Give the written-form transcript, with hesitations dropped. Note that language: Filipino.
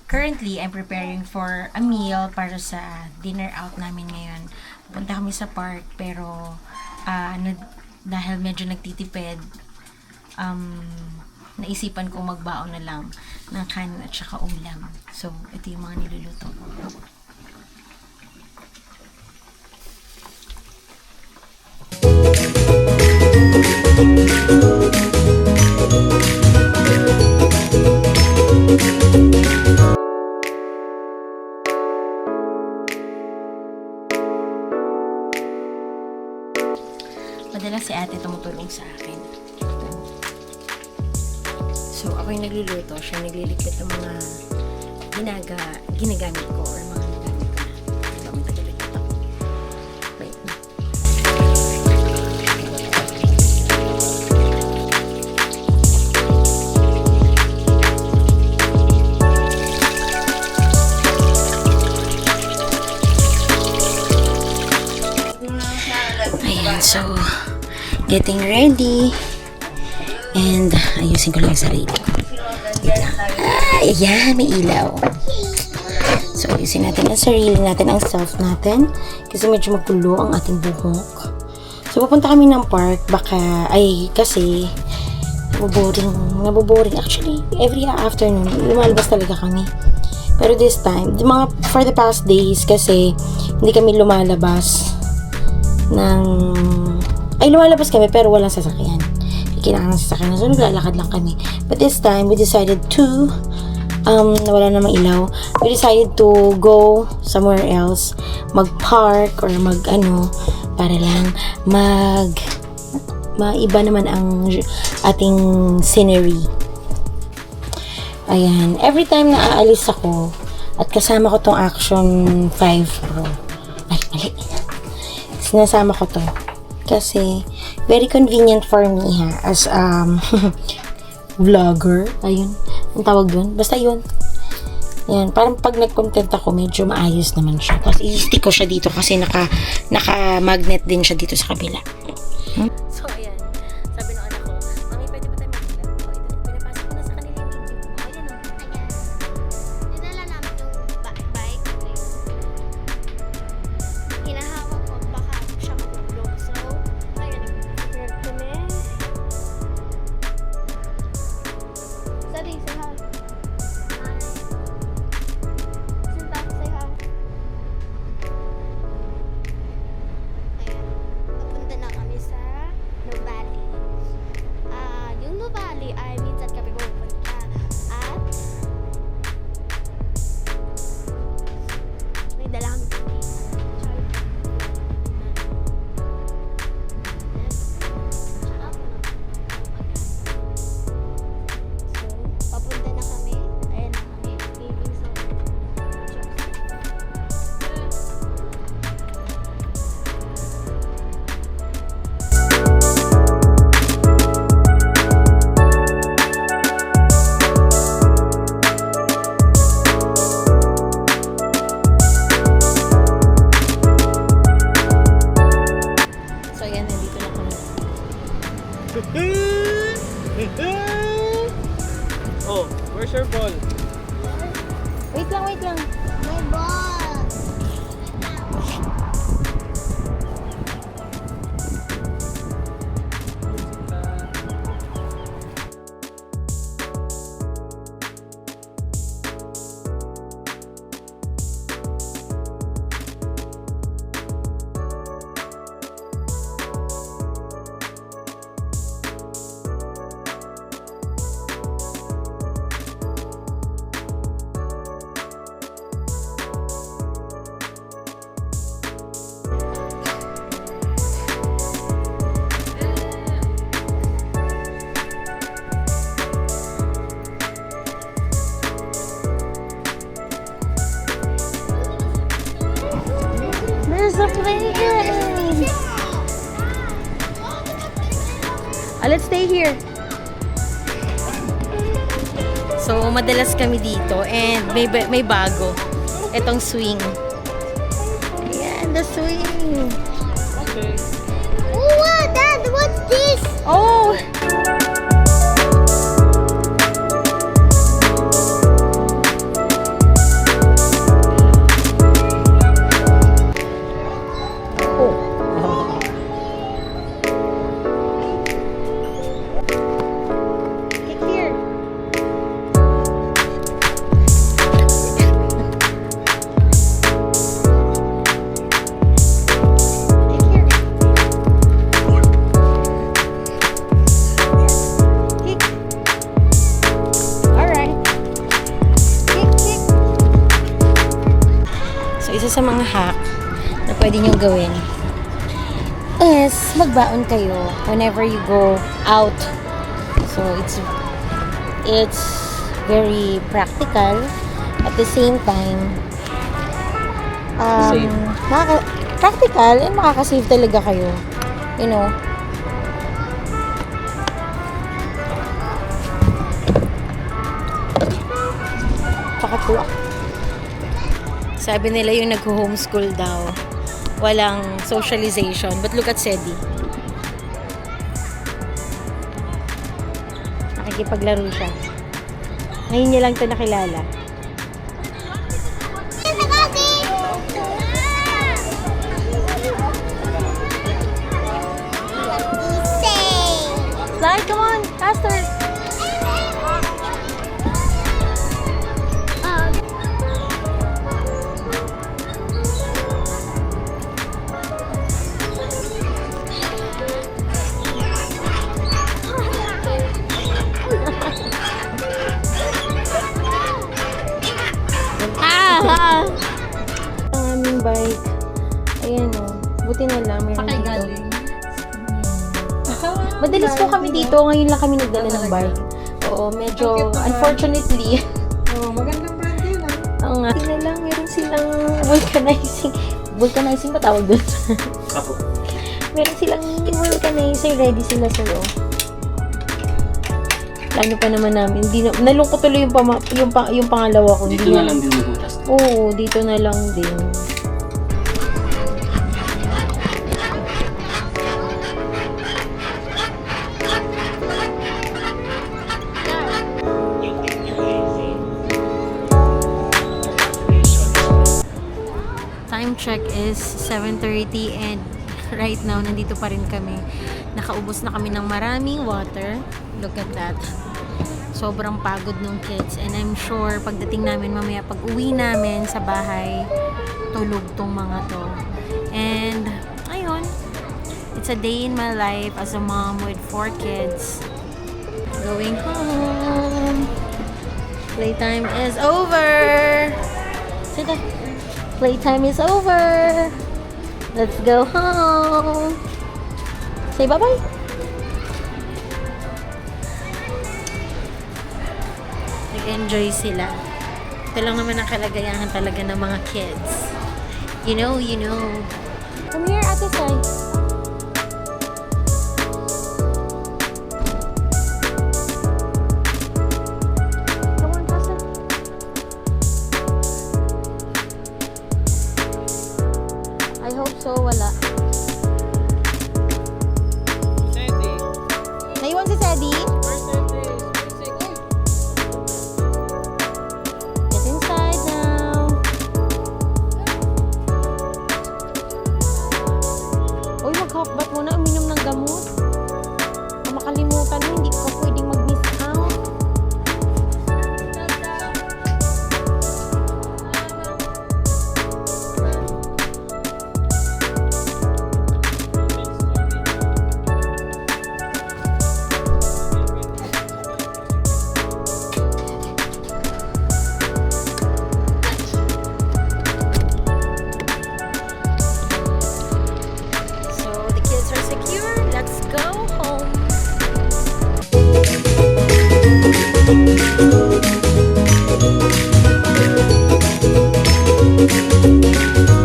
Currently, I'm preparing for a meal para sa dinner out namin ngayon. Punta kami sa park pero dahil medyo nagtitipid, naisipan ko magbaon na lang ng kanin at saka ulam. So, ito yung mga niluluto ko. Madalas si ate tumutulong sa akin. So, ako yung nagluluto. Siya nagliligpit ng mga ginagamit ko or mga nagamit ko na. So, magtagalaglit ako. Wait na. Ayan, so, getting ready. And, ayusin ko lang yung sarili ko. Wait lang. Ayan, may ilaw. So, ayusin natin ang sarili natin, ang self natin. Kasi medyo magulo ang ating buhok. So, pupunta kami ng park. Kasi, naboboring. Actually, every afternoon, lumalabas talaga kami. Pero this time, for the past days, kasi, hindi kami lumalabas lumalabas kami pero walang sasakyan. Kailangan ng sasakyan. So, naglalakad lang kami. But this time, we decided to wala namang ilaw. We decided to go somewhere else. Mag-park or para lang maiba naman ang ating scenery. Ayan. Every time na aalis ako at kasama ko tong Action 5 Pro. Ay, mali. Sinasama ko to. Kasi, very convenient for me as vlogger. Ayun. Ang tawag dun. Basta yun. Yan. Parang pag nag-content ako, medyo maayos naman siya. Tapos, i-stick ko siya dito kasi naka-magnet din siya dito sa kabila. So, ayan. Sabi ng anak ko, Mami, pwede ba tayo mag-vlog? Pinapasok ko na sa kanila yung video. Ayan o. Dinala namin yung bike. Hinahawak ko, baka siya matulog. So, ayun, nag-vlog kami. Sorry, say hi. Sinta, say hi. Ayan, papunta na kami sa Nuvali. Yung Nuvali ay minsan kami pupunta. At may dala kami pagkain. So, papunta na kami. Ayan na kami. Leaving sa So, ayan. Nandito na kami. Oh, where's your ball? Wait lang. my ball. There's a plane! Let's stay here. So, madalas kami dito and may bago. Itong swing. Ayan, the swing. Okay. Oh, wow, Dad, what's this? Oh! isa sa mga hack na pwede nyo gawin is magbaon kayo whenever you go out. So, it's very practical. At the same time, Safe. practical and makaka-save talaga kayo. You know? Tsaka tuwa. Sabi nila yung nag-homeschool daw, walang socialization. But look at Sedi. Nakikipaglaro siya. Ngayon niya lang ito nakilala. Slide, come on, faster. Ang aming bike. Ayan o. Buti na lang. Meron dito. Madalis po kami dito. Ngayon lang kami nagdala ng bike. Oo, medyo unfortunately. Oh, magandang brand yun, ah. Oo nga. Buti na lang. Meron silang vulcanizing. Vulcanizing ba tawag doon? Apo. Meron silang vulcanizer. Ready sila sa'yo. Plano pa naman namin. Nalungkot tuloy yung pangalawa ko. Dito Hindi na lang din mabutas. Oo, dito na lang din. Time check is 7:30 and right now, nandito pa rin kami. Nakaubos na kami ng maraming water. Look at that. Sobrang pagod nung kids. And I'm sure, pagdating namin mamaya, pag uwi namin sa bahay, tulog tong mga to. And, ayun. It's a day in my life as a mom with 4 kids. Going home. Playtime is over. Sit down. Playtime is over. Let's go home. Say bye-bye. Nag-enjoy sila. Ito lang naman ang kalagayahan talaga ng mga kids. You know. Come here, Ate Sai. Come on, faster. I hope so, wala.